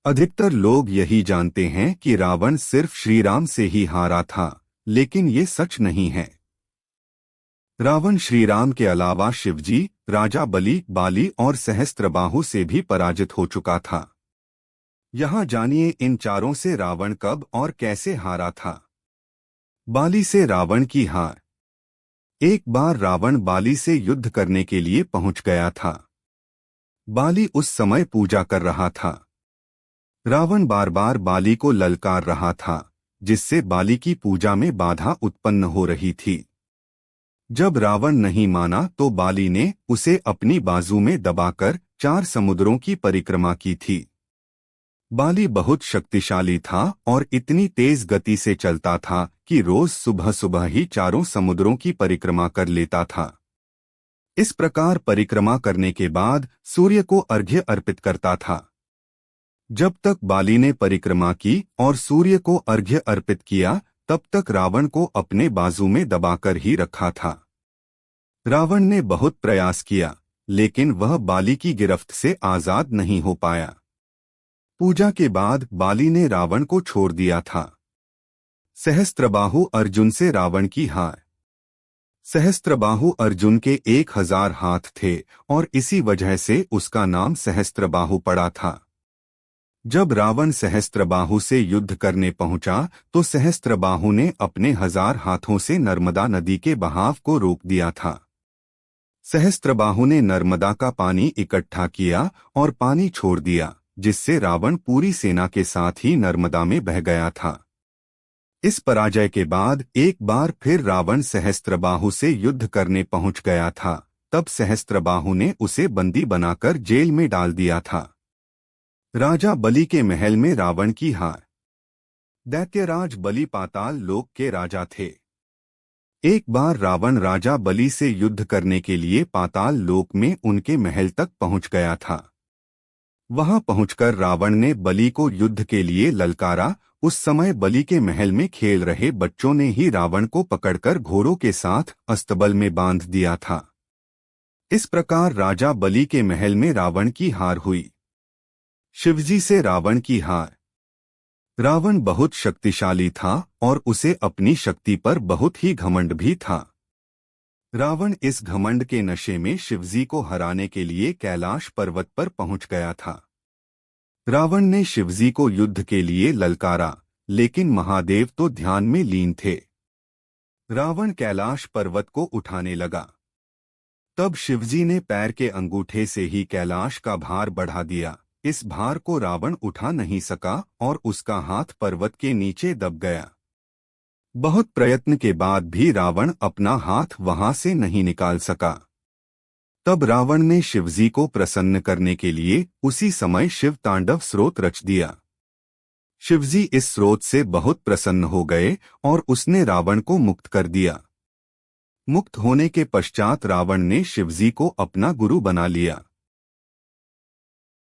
अधिकतर लोग यही जानते हैं कि रावण सिर्फ श्री राम से ही हारा था, लेकिन ये सच नहीं है। रावण श्री राम के अलावा शिवजी, राजा बलि, बाली और सहस्त्रबाहु से भी पराजित हो चुका था। यहाँ जानिए इन चारों से रावण कब और कैसे हारा था। बाली से रावण की हार। एक बार रावण बाली से युद्ध करने के लिए पहुंच गया था। बाली उस समय पूजा कर रहा था। रावण बार बार बाली को ललकार रहा था, जिससे बाली की पूजा में बाधा उत्पन्न हो रही थी। जब रावण नहीं माना तो बाली ने उसे अपनी बाजू में दबाकर 4 समुद्रों की परिक्रमा की थी। बाली बहुत शक्तिशाली था और इतनी तेज गति से चलता था कि रोज सुबह सुबह ही 4 समुद्रों की परिक्रमा कर लेता था। इस प्रकार परिक्रमा करने के बाद सूर्य को अर्घ्य अर्पित करता था। जब तक बाली ने परिक्रमा की और सूर्य को अर्घ्य अर्पित किया, तब तक रावण को अपने बाजू में दबाकर ही रखा था। रावण ने बहुत प्रयास किया, लेकिन वह बाली की गिरफ्त से आजाद नहीं हो पाया। पूजा के बाद बाली ने रावण को छोड़ दिया था। सहस्त्रबाहु अर्जुन से रावण की हार। सहस्त्रबाहु अर्जुन के 1000 हाथ थे और इसी वजह से उसका नाम सहस्त्रबाहु पड़ा था। जब रावण सहस्त्रबाहु से युद्ध करने पहुंचा तो सहस्त्रबाहु ने अपने 1000 हाथों से नर्मदा नदी के बहाव को रोक दिया था। सहस्त्रबाहु ने नर्मदा का पानी इकट्ठा किया और पानी छोड़ दिया, जिससे रावण पूरी सेना के साथ ही नर्मदा में बह गया था। इस पराजय के बाद एक बार फिर रावण सहस्त्रबाहु से युद्ध करने पहुंच गया था। तब सहस्त्रबाहु ने उसे बंदी बनाकर जेल में डाल दिया था। राजा बलि के महल में रावण की हार। दैत्यराज बलि पाताल लोक के राजा थे। एक बार रावण राजा बलि से युद्ध करने के लिए पाताल लोक में उनके महल तक पहुंच गया था। वहां पहुंचकर रावण ने बलि को युद्ध के लिए ललकारा। उस समय बलि के महल में खेल रहे बच्चों ने ही रावण को पकड़कर घोड़ों के साथ अस्तबल में बांध दिया था। इस प्रकार राजा बलि के महल में रावण की हार हुई। शिवजी से रावण की हार। रावण बहुत शक्तिशाली था और उसे अपनी शक्ति पर बहुत ही घमंड भी था। रावण इस घमंड के नशे में शिवजी को हराने के लिए कैलाश पर्वत पर पहुंच गया था। रावण ने शिवजी को युद्ध के लिए ललकारा, लेकिन महादेव तो ध्यान में लीन थे। रावण कैलाश पर्वत को उठाने लगा। तब शिवजी ने पैर के अंगूठे से ही कैलाश का भार बढ़ा दिया। इस भार को रावण उठा नहीं सका और उसका हाथ पर्वत के नीचे दब गया। बहुत प्रयत्न के बाद भी रावण अपना हाथ वहां से नहीं निकाल सका। तब रावण ने शिवजी को प्रसन्न करने के लिए उसी समय शिव तांडव स्रोत रच दिया। शिवजी इस स्रोत से बहुत प्रसन्न हो गए और उसने रावण को मुक्त कर दिया। मुक्त होने के पश्चात रावण ने शिवजी को अपना गुरु बना लिया।